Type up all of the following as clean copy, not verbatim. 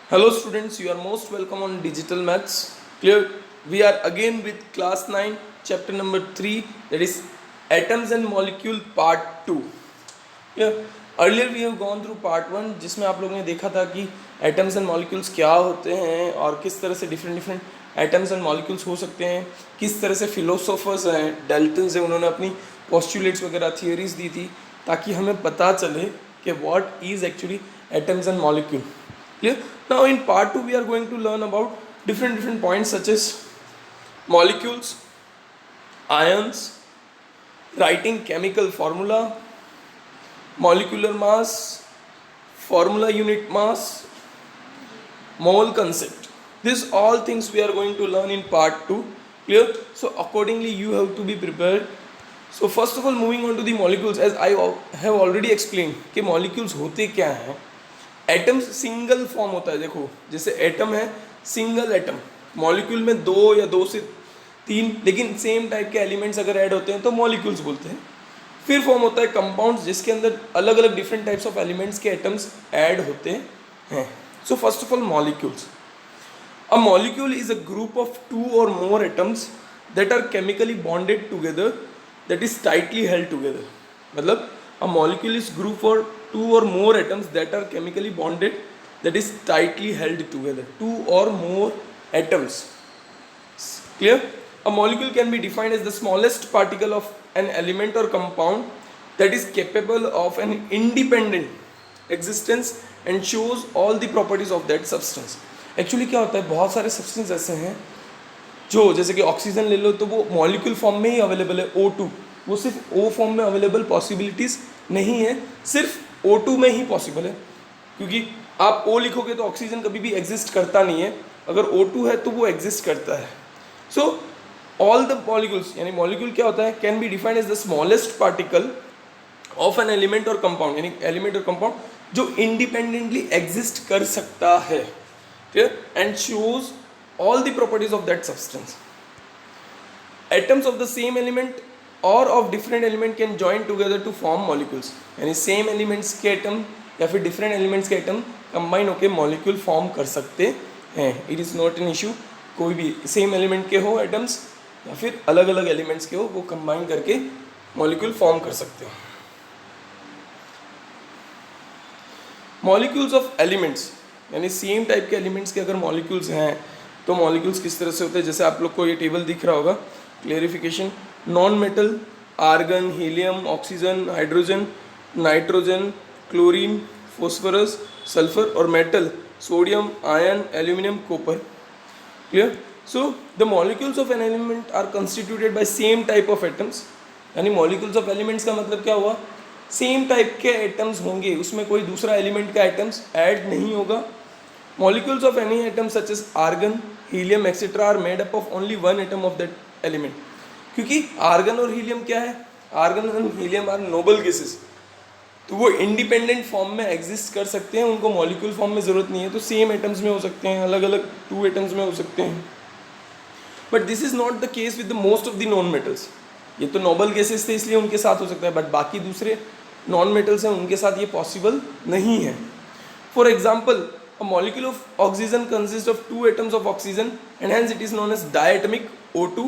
Hello students, you are most welcome on Digital Maths. Clear? We are again with class 9, chapter number 3, that is Atoms and Molecule part 2. Yeah. Earlier we have gone through part 1 जिसमें आप लोगों ने देखा था कि atoms and molecules क्या होते हैं और किस तरह से different atoms and molecules हो सकते हैं, किस तरह से philosophers हैं, Dalton से उन्होंने अपनी postulates वगैरह theories दी थी ताकि हमें पता चले कि what is actually atoms and molecule. Clear? Now in part 2 we are going to learn about different points such as molecules, ions, writing chemical formula, molecular mass, formula unit mass, mole concept. These all things we are going to learn in part 2. Clear? So accordingly you have to be prepared. So first of all, moving on to the molecules, as I have already explained कि molecules होते क्या हैं. Atoms single form होता है. देखो जैसे atom है single atom, molecule में दो या दो से तीन लेकिन सेम टाइप के एलिमेंट्स अगर ऐड होते हैं तो मॉलिक्यूल्स बोलते हैं. फिर फॉर्म होता है कंपाउंड्स जिसके अंदर अलग अलग डिफरेंट टाइप्स ऑफ एलिमेंट्स के एटम्स ऐड होते हैं. So first of all molecules. A molecule is a group of two or more atoms that are chemically bonded together, that is tightly held together. मतलब a molecule is group for two or more atoms that are chemically bonded, that is tightly held together. Two or more atoms. Clear? A molecule can be defined as the smallest particle of an element or compound that is capable of an independent existence and shows all the properties of that substance. Actually क्या होता है, बहुत सारे substance ऐसे हैं जो जैसे कि ऑक्सीजन ले लो तो वो मॉलिक्यूल फॉर्म में ही अवेलेबल है. O2 वो सिर्फ O फॉर्म में अवेलेबल पॉसिबिलिटीज़ नहीं है, सिर्फ O2 में ही पॉसिबल है. क्योंकि आप O लिखोगे तो ऑक्सीजन कभी भी एग्जिस्ट करता नहीं है, अगर O2 है तो वो एग्जिस्ट करता है. सो ऑल द मॉलिक्यूल्स, यानी मॉलिक्यूल क्या होता है, can be defined as the smallest particle of an element और कंपाउंड, यानी एलिमेंट और कंपाउंड जो इंडिपेंडेंटली एग्जिस्ट कर सकता है. Clear? And shows all the properties of that substance. Atoms of the same element or of different element can join together to form molecules. यानी same elements के atom या फिर different elements के atom combine होके molecule form कर सकते हैं. It is not an issue. कोई भी same element के हो atoms या फिर अलग अलग elements के हो, वो combine करके molecule form कर सकते हैं. Molecules of elements यानी same type के elements के अगर molecules हैं तो मॉलिक्यूल्स किस तरह से होते हैं. जैसे आप लोग को ये टेबल दिख रहा होगा, clarification. Non metal argon, helium, oxygen, hydrogen, nitrogen, chlorine, phosphorus, sulphur. और metal sodium, iron, aluminium, copper. Clear? So the molecules of an element are constituted by same type of atoms. यानी molecules of elements का मतलब क्या हुआ, same type के atoms होंगे, उसमें कोई दूसरा एलिमेंट का एटम्स ऐड नहीं होगा. Molecules of any atom such as argon, helium, etc. are made up of only one atom of that element. क्योंकि आर्गन और हीलियम क्या है, आर्गन और हीलियम आर नोबल गैसेस, तो वो इंडिपेंडेंट फॉर्म में एग्जिस्ट कर सकते हैं, उनको मॉलिक्यूल फॉर्म में ज़रूरत नहीं है. तो सेम एटम्स में हो सकते हैं, अलग अलग टू एटम्स में हो सकते हैं. But this is not the case with the most of the non metals. ये तो नोबल गैसेस थे इसलिए उनके साथ हो सकता है, बट बाकी दूसरे नॉन मेटल्स हैं उनके साथ ये पॉसिबल नहीं है. For example, a molecule of oxygen consists of two atoms of oxygen and hence it is known as diatomic O2.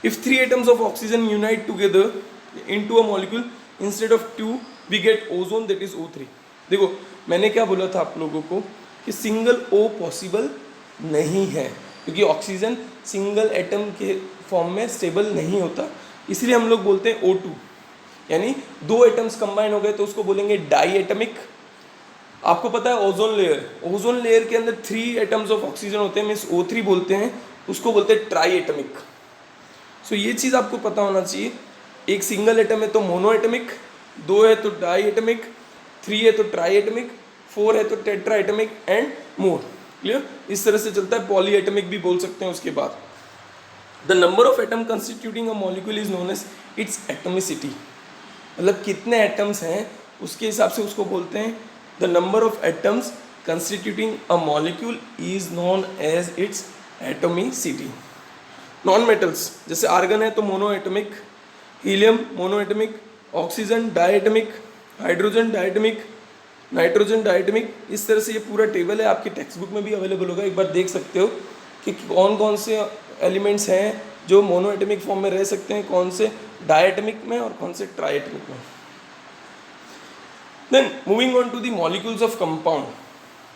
If three atoms of oxygen unite together into a molecule instead of two, we get ozone, that is O3. देखो मैंने क्या बोला था आप लोगों को कि single O possible नहीं है क्योंकि ऑक्सीजन सिंगल एटम के फॉर्म में स्टेबल नहीं होता, इसलिए हम लोग बोलते हैं O2. यानी दो एटम्स कंबाइन हो गए तो उसको बोलेंगे डाई एटमिक. आपको पता है ओजोन लेयर, ओजोन लेयर के अंदर 3 एटम्स ऑफ ऑक्सीजन होते हैं, मीन्स O3 बोलते हैं, उसको बोलते हैं ट्राई एटमिक. सो ये चीज़ आपको पता होना चाहिए. एक सिंगल एटम है तो मोनो एटमिक, 2 है तो डाई एटमिक, 3 है तो ट्राई एटमिक, 4 है तो tetra atomic and more. Clear? इस तरह से चलता है. पॉली एटमिक भी बोल सकते हैं उसके बाद. The number of atom constituting a molecule is known as its atomicity. मतलब कितने एटम्स हैं उसके हिसाब से उसको बोलते हैं. The number of atoms constituting a molecule is known as its atomicity. Non-metals जैसे आर्गन है तो monoatomic, helium monoatomic, oxygen diatomic, hydrogen diatomic, nitrogen diatomic, इस तरह से ये पूरा टेबल है, आपकी टेक्स्ट बुक में भी अवेलेबल होगा, एक बार देख सकते हो कि कौन कौन से एलिमेंट्स हैं जो मोनोएटमिक फॉर्म में रह सकते हैं, कौन से डायटमिक में और कौन से ट्राइएटमिक में। Then moving on to the molecules of compound,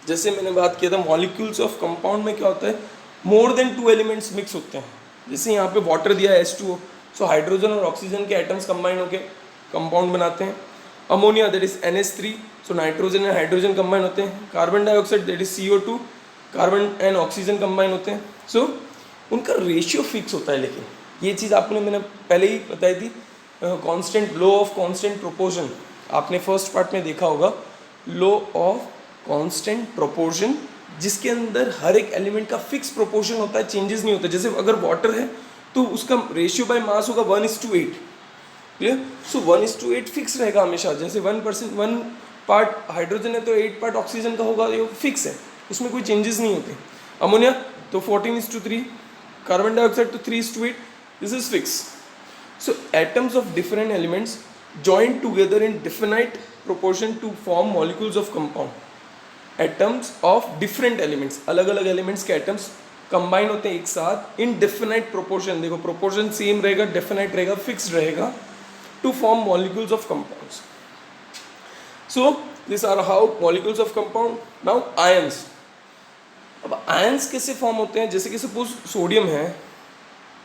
जैसे मैंने बात किया था मॉलिक्यूल्स ऑफ कंपाउंड में क्या होता है, मोर देन 2 एलिमेंट्स मिक्स होते हैं। जैसे यहाँ पे वाटर दिया है H2O, सो हाइड्रोजन और ऑक्सीजन के एटम्स कंबाइन होकर कंपाउंड बनाते हैं। Ammonia that is NH3, so nitrogen and hydrogen combine होते हैं। Carbon dioxide that is CO2, carbon and oxygen combine होते हैं। सो उनका रेशियो फिक्स होता है, लेकिन ये चीज़ मैंने पहले ही बताई थी, constant law of constant proportion, आपने फर्स्ट पार्ट में देखा होगा, लॉ ऑफ कांस्टेंट प्रोपोर्शन, जिसके अंदर हर एक एलिमेंट का फिक्स प्रोपोर्शन होता है, चेंजेस नहीं होता। जैसे अगर वाटर है तो उसका रेशियो बाय मास होगा 1:8, क्लियर। सो 1:8 फिक्स रहेगा हमेशा। जैसे 1 पार्ट हाइड्रोजन है तो 8 पार्ट ऑक्सीजन का होगा, ये फिक्स है, उसमें कोई चेंजेस नहीं होते। अमोनिया तो 14:3, कार्बन डाइऑक्साइड तो 3:8, this is fix. So atoms of different elements joined together in definite proportion to form molecules of compound। Atoms of different elements, अलग अलग एलिमेंट्स के एटम्स कंबाइन होते हैं एक साथ इन डिफिनाइट प्रोपोर्शन, देखो प्रोपोर्शन सेम रहेगा, डेफिनाइट रहेगा, फिक्स्ड रहेगा, to form molecules of compounds. So this are how molecules of compound. Now ions, अब आयंस कैसे फॉर्म होते हैं, जैसे कि सपोज सोडियम है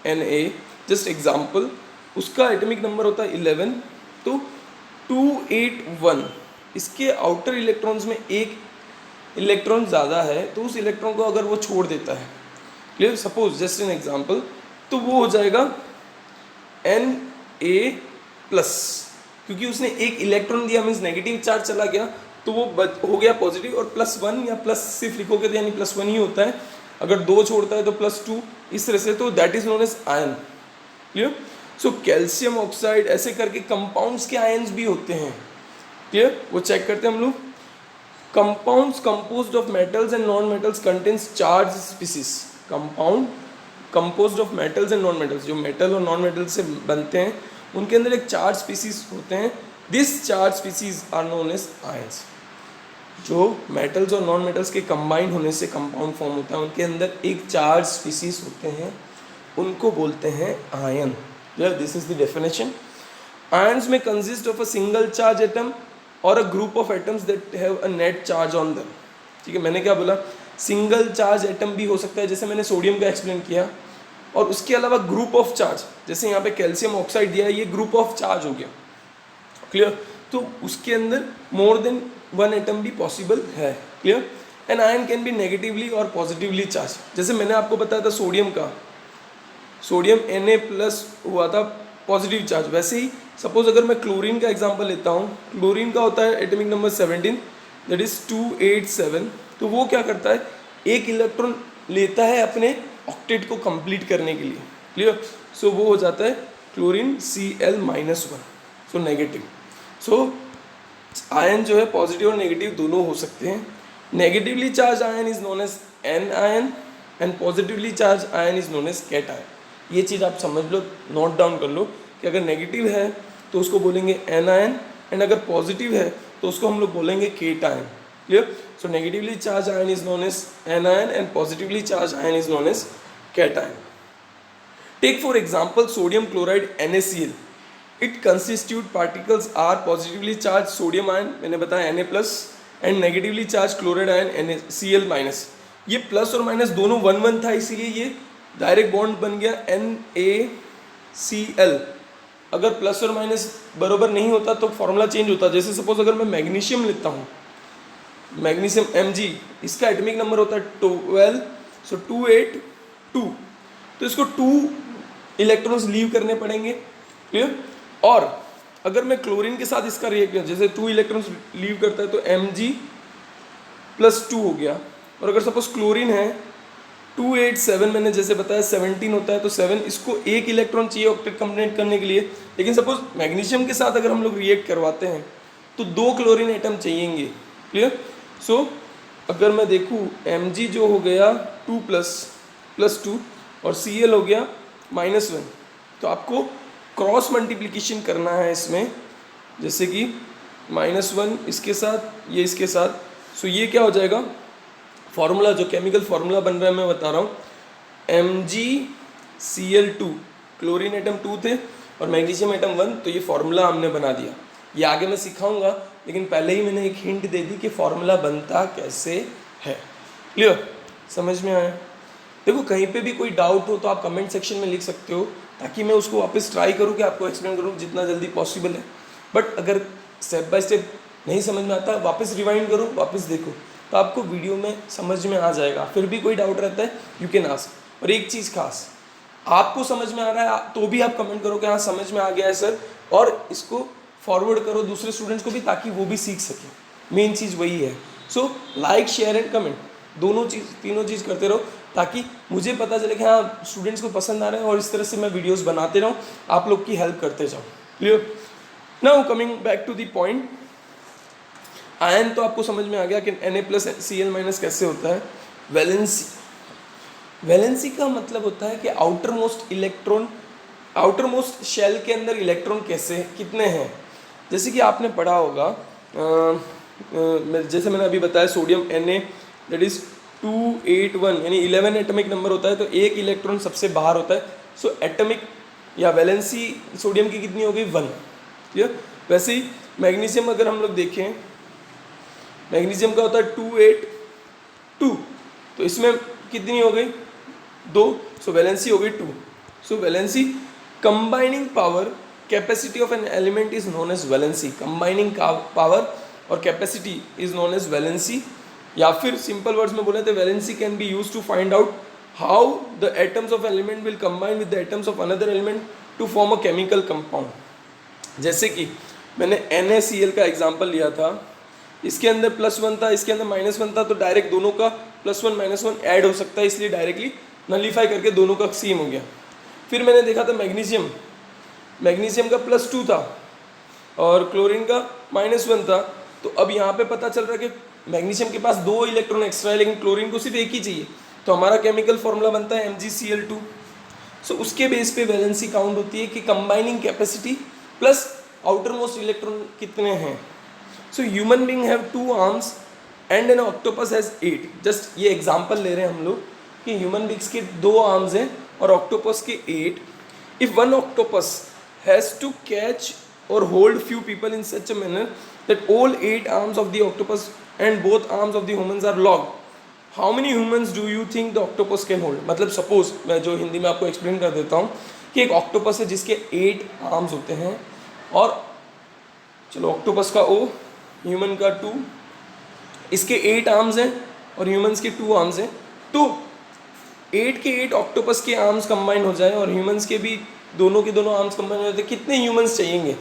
Na, जस्ट एग्जाम्पल, उसका एटॉमिक नंबर होता है 11, तो 281, इसके आउटर इलेक्ट्रॉन्स में एक इलेक्ट्रॉन ज़्यादा है, तो उस इलेक्ट्रॉन को अगर वो छोड़ देता है, clear, suppose just an example, तो वो हो जाएगा Na+, क्योंकि उसने एक इलेक्ट्रॉन दिया, मीन्स नेगेटिव चार्ज चला गया, तो वो हो गया पॉजिटिव, और +1 या प्लस सिर्फ लिखोगे तो यानी +1 ही होता है, अगर 2 छोड़ता है तो +2, इस तरह से, तो that is known as ion, clear. So calcium oxide, ऐसे करके कंपाउंड्स के आयन्स भी होते हैं, क्लियर, वो चेक करते हैं हम लोग। Compounds composed of metals and non metals contains charge species, compound composed of metals and non metals, जो मेटल और नॉन मेटल से बनते हैं उनके अंदर एक चार्ज स्पीसीज होते हैं, this charge species are known as ions. जो मेटल्स और नॉन मेटल्स के कंबाइन होने से कंपाउंड फॉर्म होता है, उनके अंदर एक चार्ज स्पीसीज होते हैं, उनको बोलते हैं ion. This is the definition. Ions में consist of a single charge atom और a group of atoms that have a net charge on them. ठीक है, मैंने क्या बोला, सिंगल चार्ज एटम भी हो सकता है, जैसे मैंने सोडियम का एक्सप्लेन किया, और उसके अलावा ग्रुप ऑफ चार्ज, जैसे यहाँ पे कैल्शियम ऑक्साइड दिया है, ये ग्रुप ऑफ चार्ज हो गया, क्लियर। तो उसके अंदर मोर देन 1 एटम भी पॉसिबल है, clear. An ion can be negatively और पॉजिटिवली चार्ज, जैसे मैंने आपको बताया था सोडियम का, सोडियम Na+ हुआ था पॉजिटिव चार्ज, वैसे ही सपोज अगर मैं क्लोरीन का एग्जांपल लेता हूँ, क्लोरीन का होता है एटॉमिक नंबर 17, दैट इज 287, तो वो क्या करता है, एक इलेक्ट्रॉन लेता है अपने ऑक्टेट को कंप्लीट करने के लिए, क्लियर। सो वो हो जाता है chlorine Cl-1, so negative. So ion जो है पॉजिटिव और नेगेटिव दोनों हो सकते हैं। Negatively charge ion is known as anion and positively charge ion is known as cation. ये चीज़ आप समझ लो, नोट डाउन कर लो कि अगर नेगेटिव है तो उसको बोलेंगे एन आयन, एंड अगर पॉजिटिव है तो उसको हम लोग बोलेंगे cation, clear. So negatively charge ion is known as anion and positively charge ion is known as cation. Take for example sodium chloride NaCl, it constitute particles are positively charge sodium ion, मैंने बताया Na+, and negatively charge chloride ion NaCl-। ये plus और minus दोनों 1-1 था, इसीलिए ये direct bond बन गया NaCl। अगर प्लस और माइनस बराबर नहीं होता तो फॉर्मूला चेंज होता। जैसे सपोज अगर मैं मैग्नीशियम लेता हूँ, मैग्नीशियम Mg, इसका एटॉमिक नंबर होता है 12, सो 282, तो इसको 2 इलेक्ट्रॉन्स लीव करने पड़ेंगे, क्लियर। और अगर मैं क्लोरीन के साथ इसका रिएक्ट, जैसे 2 इलेक्ट्रॉन्स लीव करता है तो Mg+2 हो गया। और अगर सपोज क्लोरीन है 287, मैंने जैसे बताया 17 होता है, तो 7, इसको एक इलेक्ट्रॉन चाहिए ऑक्टेट कंप्लीट करने के लिए, लेकिन सपोज मैग्नीशियम के साथ अगर हम लोग रिएक्ट करवाते हैं तो 2 क्लोरीन एटम चाहिएंगे, क्लियर। सो अगर मैं देखूँ Mg जो हो गया 2+2 और Cl हो गया -1, तो आपको क्रॉस मल्टीप्लिकेशन करना है इसमें, जैसे कि -1 इसके साथ, ये इसके साथ। सो ये क्या हो जाएगा, फार्मूला जो केमिकल फार्मूला बन रहा है मैं बता रहा हूँ, MgCl2, क्लोरीन एटम 2 थे और मैग्नीशियम एटम 1, तो ये फार्मूला हमने बना दिया। ये आगे मैं सिखाऊंगा, लेकिन पहले ही मैंने एक हिंट दे दी कि फार्मूला बनता कैसे है। क्लियर, समझ में आया? देखो कहीं पे भी कोई डाउट हो तो आप कमेंट सेक्शन में लिख सकते हो, ताकि मैं उसको वापस ट्राई करूँ कि आपको एक्सप्लेन करूँ जितना जल्दी पॉसिबल है। बट अगर स्टेप बाय स्टेप नहीं समझ में आता, वापस रिवाइंड करो, वापस देखो, तो आपको वीडियो में समझ में आ जाएगा। फिर भी कोई डाउट रहता है यू कैन आस्क। और एक चीज़ खास, आपको समझ में आ रहा है तो भी आप कमेंट करो कि हाँ समझ में आ गया है सर, और इसको फॉरवर्ड करो दूसरे स्टूडेंट्स को भी, ताकि वो भी सीख सके। मेन चीज़ वही है। So like, share and comment, दोनों चीज़, तीनों चीज़ करते रहो, ताकि मुझे पता चले कि हाँ स्टूडेंट्स को पसंद आ रहा है, और इस तरह से मैं वीडियोस बनाते रहूँ, आप लोग की हेल्प करते जाऊँ। Clear? Now coming back to the point, ion तो आपको समझ में आ गया कि Na+Cl- कैसे होता है। वैलेंसी, वैलेंसी का मतलब होता है कि outermost electron, outermost shell के अंदर इलेक्ट्रॉन कैसे, कितने हैं। जैसे कि आपने पढ़ा होगा, जैसे मैंने अभी बताया, सोडियम Na दैट इज 281, यानी 11 एटॉमिक नंबर होता है, तो एक इलेक्ट्रॉन सबसे बाहर होता है। सो एटॉमिक या वैलेंसी सोडियम की कितनी हो गई, 1। क्लियर? वैसे ही मैग्नीशियम अगर हम लोग देखें, मैग्नीशियम का होता है 282, तो इसमें कितनी हो गई, 2। सो वैलेंसी हो गई 2। So valency, combining power, capacity of an element is known as valency. Combining power और capacity is known as valency. या फिर सिंपल वर्ड्स में बोले तो valency can be use to find out how the atoms of element will combine with the atoms of another element to form a chemical compound. जैसे कि मैंने NaCl का example लिया था, इसके अंदर +1 था, इसके अंदर -1 था, तो डायरेक्ट दोनों का +1 -1 ऐड हो सकता है, इसलिए डायरेक्टली नलीफाई करके दोनों का सेम हो गया। फिर मैंने देखा था मैग्नीशियम, मैग्नीशियम का +2 था और क्लोरीन का -1 था, तो अब यहाँ पे पता चल रहा है कि मैग्नीशियम के पास 2 इलेक्ट्रॉन एक्स्ट्रा है, लेकिन क्लोरीन को सिर्फ एक ही चाहिए, तो हमारा केमिकल फॉर्मूला बनता है MgCl2। सो उसके बेस पे वैलेंसी काउंट होती है कि combining capacity plus outermost electron कितने हैं। So human being have 2 arms and an octopus has 8। जस्ट ये एग्जांपल ले रहे हैं हम लोग कि ह्यूमन बींग्स के 2 आर्म्स हैं और ऑक्टोपस के 8। If one octopus has to catch और hold few people in such a manner that all 8 arms of the octopus and both arms of the humans are locked, how many humans do you think the octopus can hold? मतलब suppose मैं जो हिंदी में आपको explain कर देता हूँ कि एक ऑक्टोपस है जिसके 8 आर्म्स होते हैं, और चलो ऑक्टोपस का O, ह्यूमन का 2, इसके 8 आर्म्स हैं और ह्यूमंस के 2 आर्म्स हैं, तो 8 के 8 ऑक्टोपस के आर्म्स कंबाइन हो जाए और ह्यूमंस के भी दोनों के दोनों आर्म्स कंबाइन हो जाते, कितने ह्यूमंस चाहिएंगे?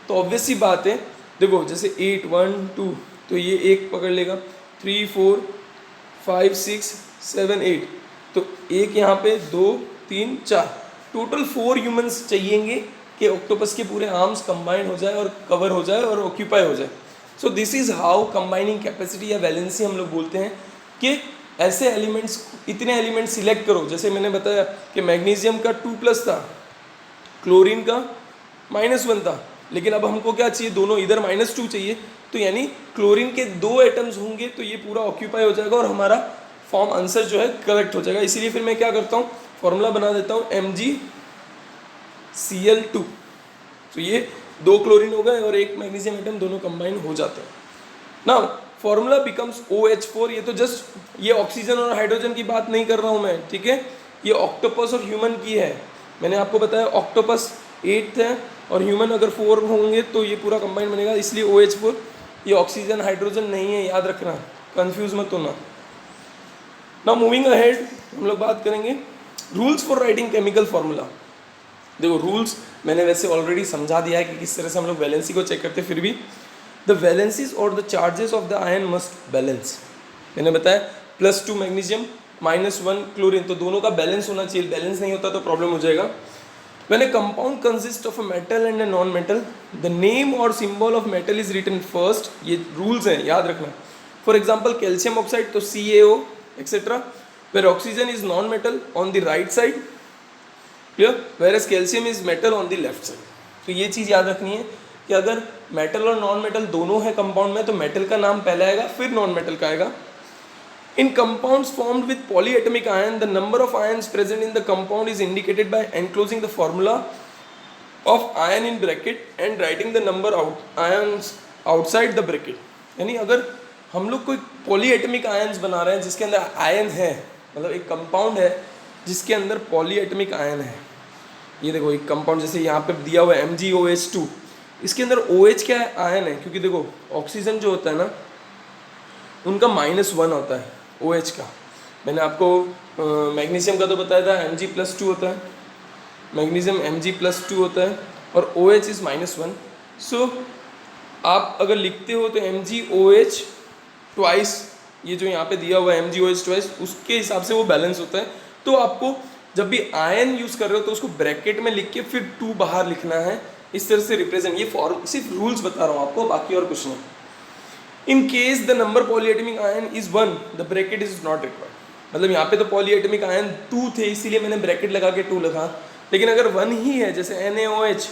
तो ऑब्वियस सी बात है, देखो जैसे 8 1 2, तो ये एक पकड़ लेगा, 3 4 5 6 7 8, तो एक यहाँ पे 2 3 4, टोटल 4 ह्यूमंस चाहिएंगे कि ऑक्टोपस के पूरे आर्म्स कंबाइन हो जाए और कवर हो जाए और ऑक्यूपाई हो जाए। So this is how combining capacity या वैलेंसी हम लोग बोलते हैं कि ऐसे एलिमेंट्स, इतने एलिमेंट्स सिलेक्ट करो। जैसे मैंने बताया कि मैग्नीशियम का 2+ था, क्लोरीन का -1 था, लेकिन अब हमको क्या चाहिए, दोनों इधर -2 चाहिए, तो यानी क्लोरीन के 2 एटम्स होंगे तो ये पूरा ऑक्यूपाई हो जाएगा और हमारा फॉर्म आंसर जो है करेक्ट हो जाएगा। इसीलिए फिर मैं क्या करता हूँ, फॉर्मूला बना देता हूँ MgCl2। तो ये 2 क्लोरीन हो गए और एक मैग्नीशियम एटम, दोनों कंबाइन हो जाते हैं। Now formula becomes OH4। ये तो जस्ट ये ऑक्सीजन और हाइड्रोजन की बात नहीं कर रहा हूँ मैं, ठीक है, ये ऑक्टोपस और ह्यूमन की है। मैंने आपको बताया ऑक्टोपस 8 है और ह्यूमन अगर 4 होंगे तो ये पूरा कंबाइन बनेगा, इसलिए OH4। ये ऑक्सीजन हाइड्रोजन नहीं है, याद रखना, कंफ्यूज मत होना। नाउ मूविंग अहेड, हम लोग बात करेंगे rules for writing chemical formula. देखो रूल्स मैंने वैसे ऑलरेडी समझा दिया है कि किस तरह से हम लोग वैलेंसी को चेक करते हैं, फिर भी द वैलेंसीज और the charges of the ion must balance. मैंने बताया +2 मैग्नीशियम -1 क्लोरीन, तो दोनों का बैलेंस होना चाहिए, बैलेंस नहीं होता तो प्रॉब्लम हो जाएगा। When a compound consists of a metal and a non-metal, the name or symbol of metal is written first. ये rules हैं, याद रखना। For example, calcium oxide तो CaO etc. Where oxygen is non-metal on the right side, clear? Whereas calcium is metal on the left side. तो ये चीज़ याद रखनी है कि अगर मेटल और नॉन मेटल दोनों है कंपाउंड में तो मेटल का नाम पहले आएगा फिर नॉन मेटल का आएगा. In compounds formed with polyatomic ion, the number of ions present in the compound is indicated by enclosing the formula of ion in bracket and writing the number ions outside the bracket. यानी अगर हम लोग कोई पॉलीएटमिक ions बना रहे हैं जिसके अंदर आयन है, मतलब एक कंपाउंड है जिसके अंदर पॉलीएटमिक आयन है. ये देखो एक कंपाउंड जैसे यहाँ पे दिया हुआ है MgOH2, इसके अंदर OH क्या है, आयन है. क्योंकि देखो ऑक्सीजन जो होता है ना उनका -1 होता है OH का. मैंने आपको मैग्नीशियम का तो बताया था Mg+2 होता है, मैग्नीशियम Mg+2 होता है और OH इज़ -1. सो आप अगर लिखते हो तो MgOH ट्वाइस, ये जो यहाँ पे दिया हुआ है MgOH ट्वाइस, उसके हिसाब से वो बैलेंस होता है. तो आपको जब भी आयन यूज़ कर रहे हो तो उसको ब्रैकेट में लिख के फिर 2 बाहर लिखना है, इस तरह से रिप्रेजेंट. ये फॉर्म सिर्फ रूल्स बता रहा हूँ आपको, बाकी और कुछ नहीं. In case the number polyatomic ion is 1 the bracket is not required. मतलब यहाँ पे तो पॉलीएटमिक आयन 2 थे इसीलिए मैंने ब्रैकेट लगा के 2 लिखा. लेकिन अगर 1 ही है जैसे NaOH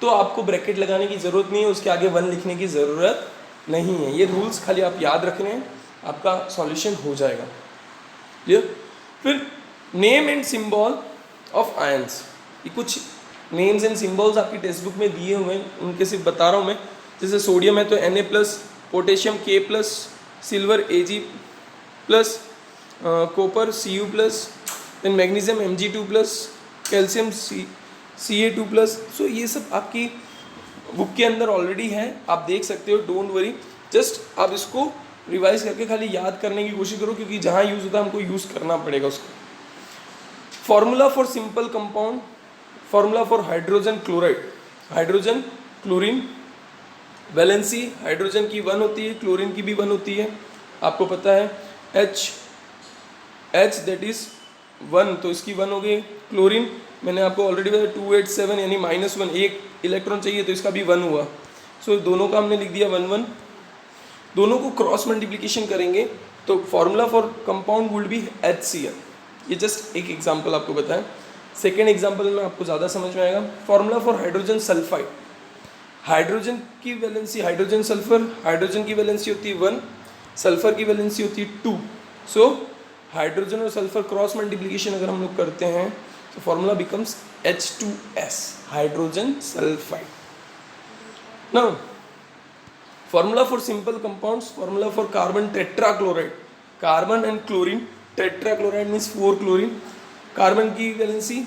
तो आपको ब्रैकेट लगाने की ज़रूरत नहीं है, उसके आगे 1 लिखने की ज़रूरत नहीं है. ये रूल्स खाली आप याद रखने हैं, आपका सॉल्यूशन हो जाएगा. क्लियर. फिर name and symbol of ions. ये कुछ नेम्स एंड सिंबल्स आपकी टेक्स्ट बुक में दिए हुए हैं, उनके सिर्फ बता रहा हूँ मैं. जैसे सोडियम है तो Na+, potassium K+, silver Ag+, copper Cu+, then magnesium Mg2+, calcium Ca2+. So ये सब आपकी बुक के अंदर ऑलरेडी है, आप देख सकते हो. डोंट वरी, जस्ट आप इसको रिवाइज करके खाली याद करने की कोशिश करो क्योंकि जहाँ यूज़ होता है हमको यूज़ करना पड़ेगा उसको. Formula for simple compound, formula for hydrogen chloride. Hydrogen chlorine valency hydrogen की 1 होती है, क्लोरीन की भी 1 होती है, आपको पता है. H दैट इज 1 तो इसकी 1 हो गई. क्लोरीन मैंने आपको ऑलरेडी बताया 287 यानी -1, एक इलेक्ट्रॉन चाहिए तो इसका भी 1 हुआ. सो दोनों का हमने लिख दिया 1 1. दोनों को क्रॉस मल्टीप्लिकेशन करेंगे तो formula for compound would be HCl. ये जस्ट एक एग्जाम्पल आपको बताएं. सेकेंड एग्जाम्पल में आपको ज़्यादा समझ में आएगा. Formula for hydrogen sulphide. Hydrogen की वैलेंसी, हाइड्रोजन सल्फर, हाइड्रोजन की वैलेंसी होती है 1, सल्फर की वैलेंसी होती है 2. सो हाइड्रोजन और सल्फर क्रॉस मल्टीप्लिकेशन अगर हम लोग करते हैं तो formula becomes H2S, hydrogen sulphide. Now formula for simple compounds, formula for carbon tetrachloride. Carbon and chlorine, tetrachloride means 4 chlorine. Carbon की वैलेंसी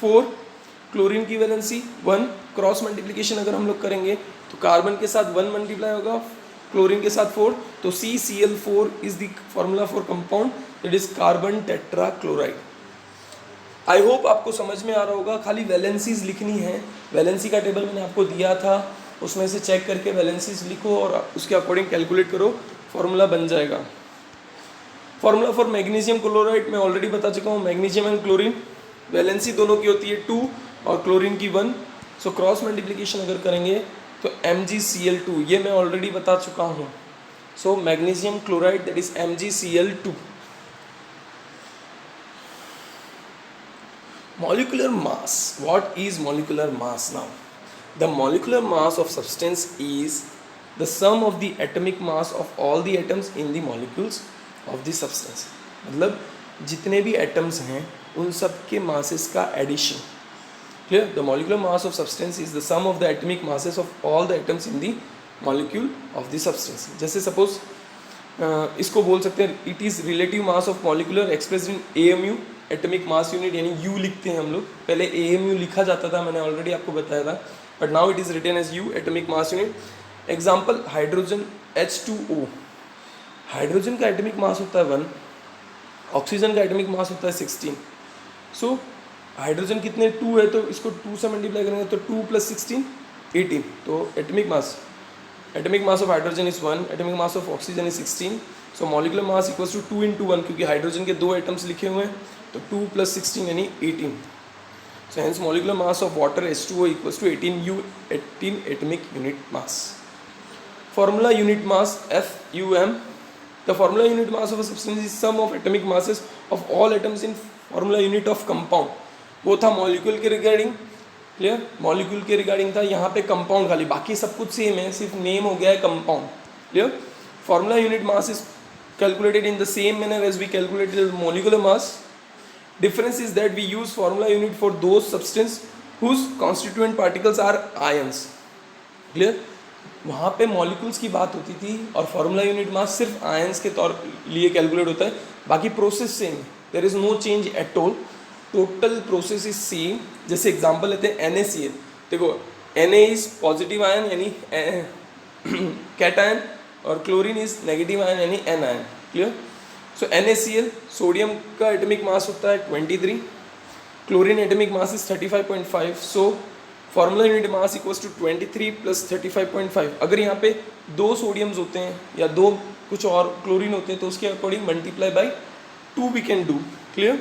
4, क्लोरीन की वैलेंसी 1. क्रॉस मल्टीप्लिकेशन अगर हम लोग करेंगे तो कार्बन के साथ 1 मल्टीप्लाई होगा, क्लोरीन के साथ 4, तो CCl4 is the formula for compound that is carbon tetrachloride. I hope आपको समझ में आ रहा होगा. खाली वैलेंसीज लिखनी है. वैलेंसी का टेबल मैंने आपको दिया था, उसमें से चेक करके वैलेंसीज लिखो और उसके अकॉर्डिंग कैलकुलेट करो, फॉर्मूला बन जाएगा. फॉर्मूला फॉर मैग्नीशियम क्लोराइड मैं ऑलरेडी बता चुका हूँ. मैग्नीशियम एंड क्लोरीन वैलेंसी दोनों की होती है 2 और क्लोरीन की 1. सो क्रॉस मल्टीप्लिकेशन अगर करेंगे तो MgCl2, ये मैं ऑलरेडी बता चुका हूँ. So magnesium chloride that is MgCl2. Molecular mass. What is molecular mass now? The molecular mass of substance is the sum of the atomic mass of all the atoms in the molecules of the substance. मतलब जितने भी atoms हैं उन सब के masses का addition. Clear. The molecular mass of substance is the sum of the atomic masses of all the atoms in the molecule of the substance. जैसे suppose इसको बोल सकते हैं it is relative mass of molecular expressed in AMU, atomic mass unit, यानी U लिखते हैं हम लोग. पहले AMU लिखा जाता था, मैंने ऑलरेडी आपको बताया था, but now it is written as U, atomic mass unit. Example hydrogen H2O. Hydrogen का एटमिक मास होता है 1, ऑक्सीजन का एटमिक मास होता है 16. सो हाइड्रोजन कितने 2 है तो इसको 2 से मल्टीप्लाई करेंगे तो 2 + 16 18. तो atomic mass of hydrogen is 1, atomic mass of oxygen is 16. So molecular mass equals to 2 × 1 क्योंकि हाइड्रोजन के 2 एटम्स लिखे हुए हैं तो 2 + 16 यानी 18. So hence molecular mass of water H2O equals to 18 atomic unit mass. Formula unit mass FUM. The formula unit mass of a substance is sum of atomic masses of all atoms in formula unit of compound. वो था molecule के regarding. Clear, molecule के regarding था, यहाँ पे compound खाली, बाकी सब कुछ सेम है, सिर्फ नेम हो गया है compound. Clear. Formula unit mass is calculated in the same manner as we calculated the molecular mass. Difference is that we use formula unit for those substance whose constituent particles are ions. Clear? वहाँ पे molecules की बात होती थी और formula unit मास सिर्फ ions के तौर लिए कैलकुलेट होता है, बाकी प्रोसेस सेम है, there is no change at all, total process is same. जैसे एग्जांपल लेते हैं NaCl. देखो Na इज पॉजिटिव आयन यानी कैटायन और क्लोरीन इज नेगेटिव आयन यानी anion. Clear. So NaCl sodium का एटॉमिक मास होता है 23, chlorine atomic mass is 35.5. So formula unit mass equals to 23 plus 35.5. अगर यहाँ पे 2 सोडियम्स होते हैं या 2 कुछ और क्लोरीन होते हैं तो उसके according multiply by 2 we can do. Clear.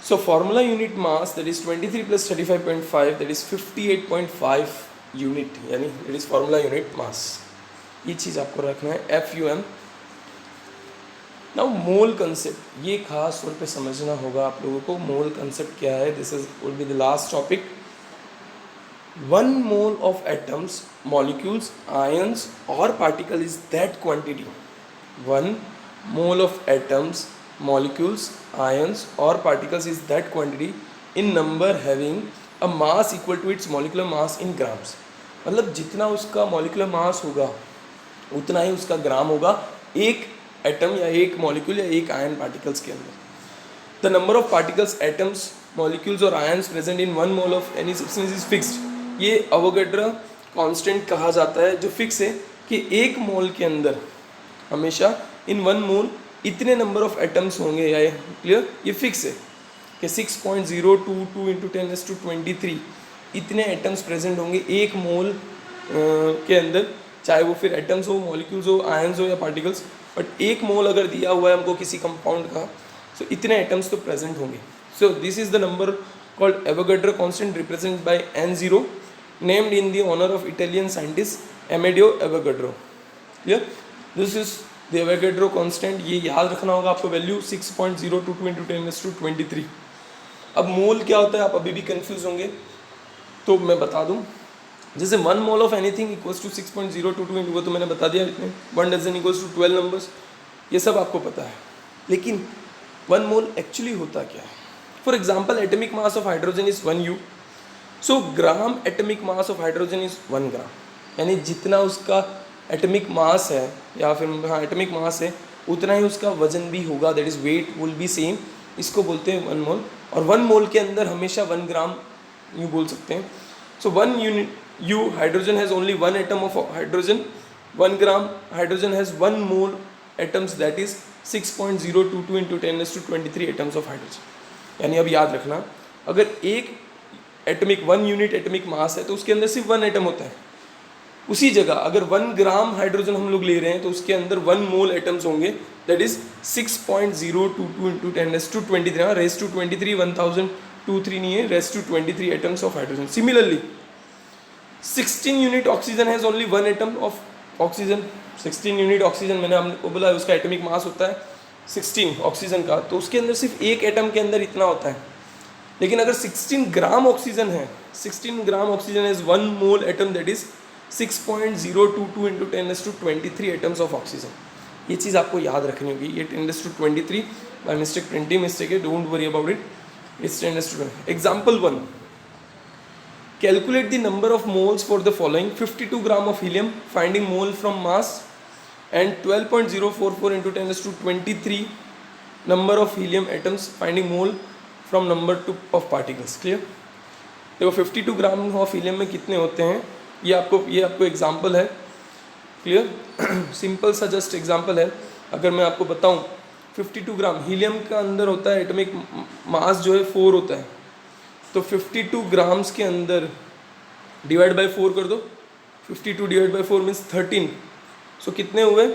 So formula unit mass that is 23 plus 35.5 that is 58.5 unit, यानी that is formula unit mass. ये चीज़ आपको रखना है FUM. नाउ मोल कंसेप्ट, ये खास तौर पे समझना होगा आप लोगों को. मोल कंसेप्ट क्या है? This is will be the last topic. 1 mole of atoms, molecules, ions or particle is that quantity. 1 mole of atoms, molecules, ions or particles is that quantity in number having a mass equal to its molecular mass in grams. मतलब जितना उसका molecular mass होगा उतना ही उसका ग्राम होगा एक atom या एक मॉलिक्यूल या एक आयन पार्टिकल्स के अंदर. The number of particles, atoms, molecules और ions present in 1 mole of any substance is fixed. ये अवोगाड्रो कांस्टेंट कहा जाता है जो फिक्स है कि एक मोल के अंदर हमेशा इन 1 मोल इतने नंबर ऑफ एटम्स होंगे. या क्लियर, ये फिक्स है कि 6.022 इंटू 10⁻23 इतने एटम्स प्रेजेंट होंगे एक मोल के अंदर, चाहे वो फिर एटम्स हो, मॉलिक्यूल्स हो, आयंस हो या पार्टिकल्स. बट एक मोल अगर दिया हुआ है हमको किसी कंपाउंड का, सो इतने एटम्स तो प्रेजेंट होंगे. So this is the number called Avogadro constant represent by N0, named in the honor of Italian scientist Amedeo Avogadro. Clear? This is the Avogadro constant. ये याद रखना होगा आपको, वैल्यू 6.022 into 10⁻23. अब मोल क्या होता है आप अभी भी कंफ्यूज होंगे, तो मैं बता दूं. जैसे 1 mole of anything equals to 6.022 into, वो तो मैंने बता दिया. इतने 1 डजन इक्वल्स टू 12 नंबर्स, ये सब आपको पता है. लेकिन 1 मोल एक्चुअली होता क्या है? For example, atomic mass of hydrogen is 1 U. So gram atomic mass of hydrogen is 1 ग्राम, यानी जितना उसका एटॉमिक मास है या फिर हाँ एटॉमिक मास है उतना ही उसका वजन भी होगा, that is weight will be same. इसको बोलते हैं 1 मोल. और 1 मोल के अंदर हमेशा 1 ग्राम यूँ बोल सकते हैं. सो 1 unit U hydrogen has only 1 atom of hydrogen. 1 gram hydrogen has 1 mole atoms, that is 6.022 into 10⁻23 atoms of hydrogen. यानी अब याद रखना, अगर एक एटमिक 1 यूनिट एटमिक मास है तो उसके अंदर सिर्फ 1 एटम होता है. उसी जगह अगर 1 ग्राम हाइड्रोजन हम लोग ले रहे हैं तो उसके अंदर 1 मोल एटम्स होंगे, दैट इज 6.022 into 10⁻23. हाँ, रेस टू 23 1023 नहीं है, raise to 23 atoms of hydrogen. Similarly 16 unit oxygen has only 1 atom of oxygen. 16 unit oxygen मैंने आपको बोला उसका एटमिक मास होता है 16 ऑक्सीजन का, तो उसके अंदर सिर्फ एक एटम के अंदर इतना होता है. लेकिन अगर 16 ग्राम ऑक्सीजन है, 16 gram oxygen is 1 mole atom, that is 6.022 into 10⁻23 atoms of oxygen. ये चीज़ आपको याद रखनी होगी. ये 10⁻23 बाय मिस्टेक, प्रिंटिंग मिस्टेक है, don't worry about it. It's 10⁻20. Example 1, calculate the number of moles for the following: 52 gram of helium, finding mole from mass, and 12.044 into 10⁻23 number of helium atoms, finding mole from number of particles. Clear? देखो 52 gram of helium में कितने होते हैं, ये आपको example है. Clear? Simple सा just example है. अगर मैं आपको बताऊं 52 ग्राम हीलियम का अंदर होता है एटॉमिक मास जो है 4 होता है, तो 52 ग्राम्स के अंदर डिवाइड बाय 4 कर दो. 52 डिवाइड बाय 4 मीन्स 13. सो कितने हुए?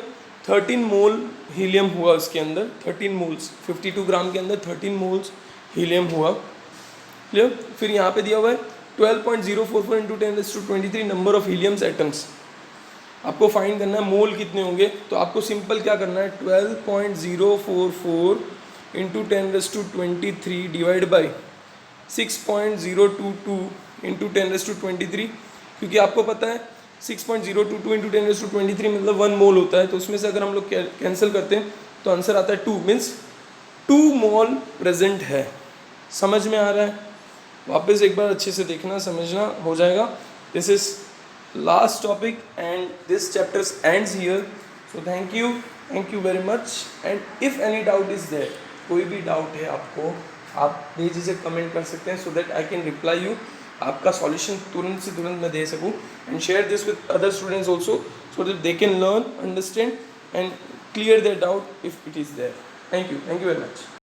13 मोल हीलियम हुआ उसके अंदर. 13 मोल्स 52 ग्राम के अंदर 13 मोल्स हीलियम हुआ. क्लियर? फिर यहाँ पे दिया हुआ है 12.044 इंटू 10⁻23 नंबर ऑफ हीलियम्स एटम्स. आपको फाइंड करना है मोल कितने होंगे, तो आपको सिंपल क्या करना है, 12.044 इंटू 10⁻23 डिवाइड बाई 6.022 इंटू 10⁻23, क्योंकि आपको पता है 6.022 इंटू 10⁻23 मतलब 1 मोल होता है, तो उसमें से अगर हम लोग कैंसिल करते हैं तो आंसर आता है 2, मीन्स 2 मोल प्रेजेंट है। समझ में आ रहा है? वापस एक बार अच्छे से देखना, समझना, हो जाएगा। This is last topic and this chapter ends here. So thank you very much. And if any doubt is there, कोई भी डाउट है आपको, आप बेझिझक कमेंट कर सकते हैं, so that I can reply you, आपका सॉल्यूशन तुरंत से तुरंत मैं दे सकूँ। And share this with other students also, so that they can learn, understand and clear their doubt if it is there. Thank you very much.